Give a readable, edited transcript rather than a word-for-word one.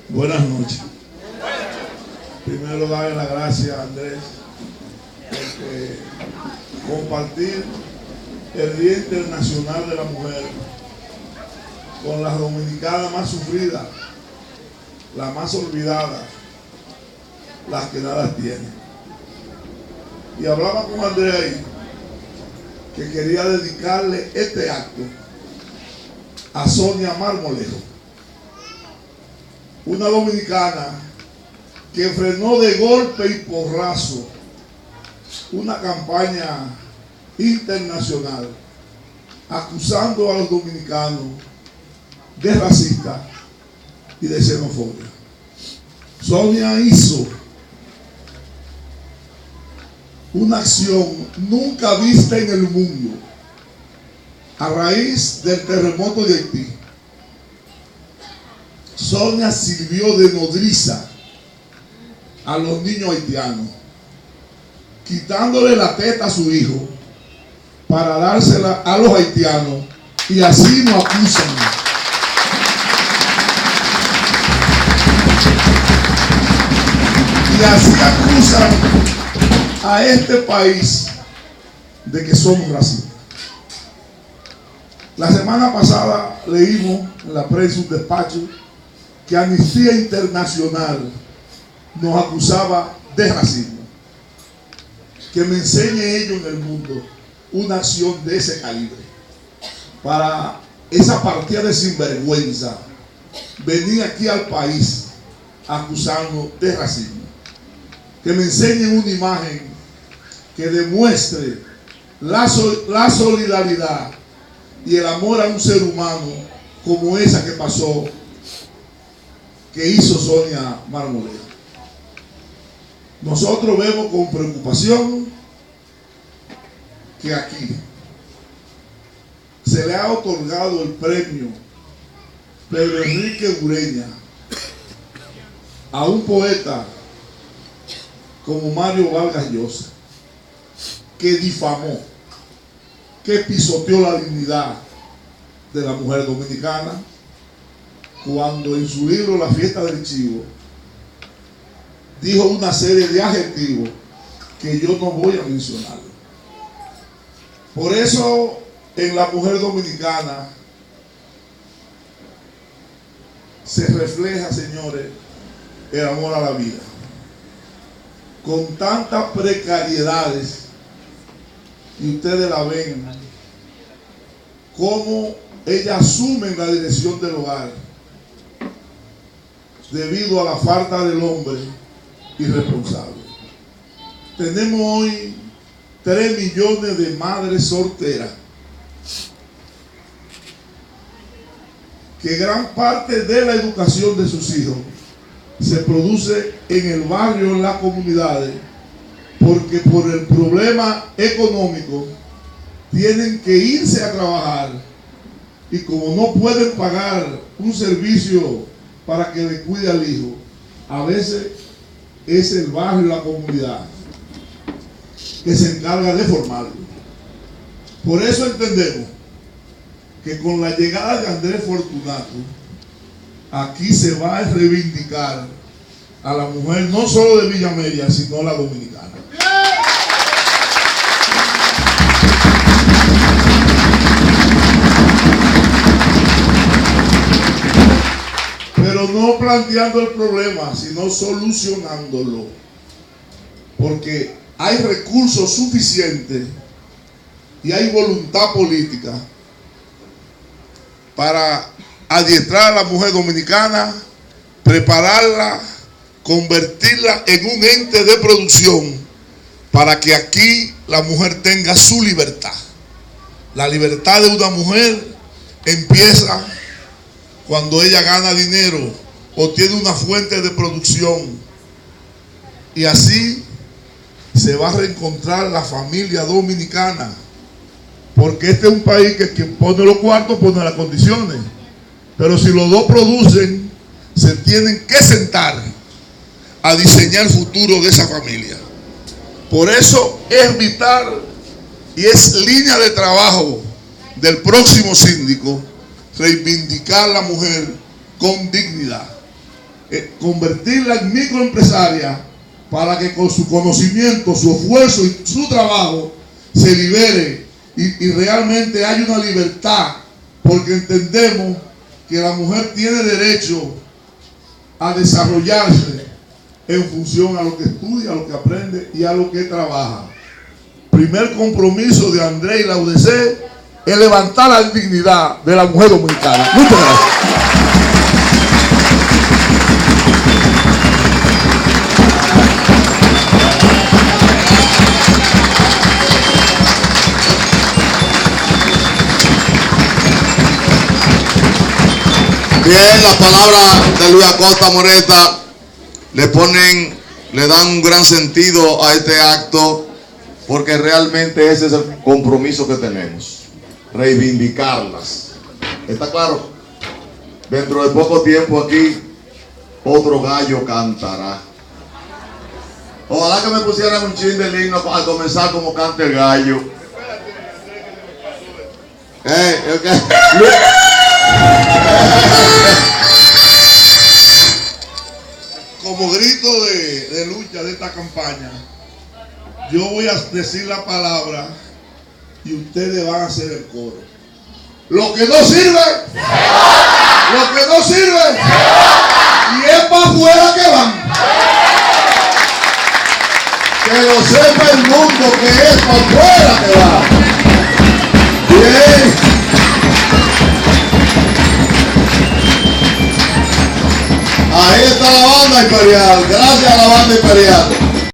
Buenas noches. Primero darle las gracias a Andrés por compartir el Día Internacional de la Mujer con las dominicanas más sufridas, las más olvidadas, las que nada tienen. Y hablaba con Andrés ahí que quería dedicarle este acto a Sonia Marmolejo, una dominicana que frenó de golpe y porrazo una campaña internacional acusando a los dominicanos de racista y de xenofobia. Sonia hizo una acción nunca vista en el mundo a raíz del terremoto de Haití. Sonia sirvió de nodriza a los niños haitianos, quitándole la teta a su hijo para dársela a los haitianos, y así nos acusan. Y así acusan a este país de que somos racistas. La semana pasada leímos en la prensa un despacho que Amnistía Internacional nos acusaba de racismo. Que me enseñe ellos en el mundo una acción de ese calibre para esa partida de sinvergüenza venir aquí al país acusando de racismo. Que me enseñen una imagen que demuestre la solidaridad y el amor a un ser humano como esa que pasó, que hizo Sonia Marmolejo. Nosotros vemos con preocupación que aquí se le ha otorgado el premio Pedro Enrique Ureña a un poeta como Mario Vargas Llosa, que difamó, que pisoteó la dignidad de la mujer dominicana, cuando en su libro La Fiesta del Chivo dijo una serie de adjetivos que yo no voy a mencionar. Por eso en la mujer dominicana se refleja, señores, el amor a la vida. Con tantas precariedades, y ustedes la ven, cómo ella asume la dirección del hogar debido a la falta del hombre irresponsable. Tenemos hoy 3 millones de madres solteras, que gran parte de la educación de sus hijos se produce en el barrio, en las comunidades, porque por el problema económico tienen que irse a trabajar, y como no pueden pagar un servicio para que le cuide al hijo, a veces es el barrio y la comunidad que se encarga de formarlo. Por eso entendemos que con la llegada de Andrés Fortunato, aquí se va a reivindicar a la mujer no solo de Villa Mella, sino a la dominicana. Pero no planteando el problema, sino solucionándolo, porque hay recursos suficientes y hay voluntad política para adiestrar a la mujer dominicana, prepararla, convertirla en un ente de producción, para que aquí la mujer tenga su libertad. La libertad de una mujer empieza cuando ella gana dinero o tiene una fuente de producción, y así se va a reencontrar la familia dominicana, porque este es un país que quien pone los cuartos pone las condiciones, pero si los dos producen, se tienen que sentar a diseñar el futuro de esa familia. Por eso es vital y es línea de trabajo del próximo síndico reivindicar a la mujer con dignidad, convertirla en microempresaria para que con su conocimiento, su esfuerzo y su trabajo se libere y realmente haya una libertad, porque entendemos que la mujer tiene derecho a desarrollarse en función a lo que estudia, a lo que aprende y a lo que trabaja. Primer compromiso de André y la UDC es levantar la dignidad de la mujer dominicana. Muchas gracias. Bien, las palabras de Luis Acosta Moreta le dan un gran sentido a este acto, porque realmente ese es el compromiso que tenemos, reivindicarlas. ¿Está claro? Dentro de poco tiempo aquí otro gallo cantará. Ojalá que me pusieran un chin del himno para comenzar como canta el gallo. Como grito de lucha de esta campaña, yo voy a decir la palabra y ustedes van a hacer el coro. Lo que no sirve, lo que no sirve, y es para afuera que van. Que lo sepa el mundo, que es para afuera que va. Bien. Ahí está la banda imperial. Gracias a la banda imperial.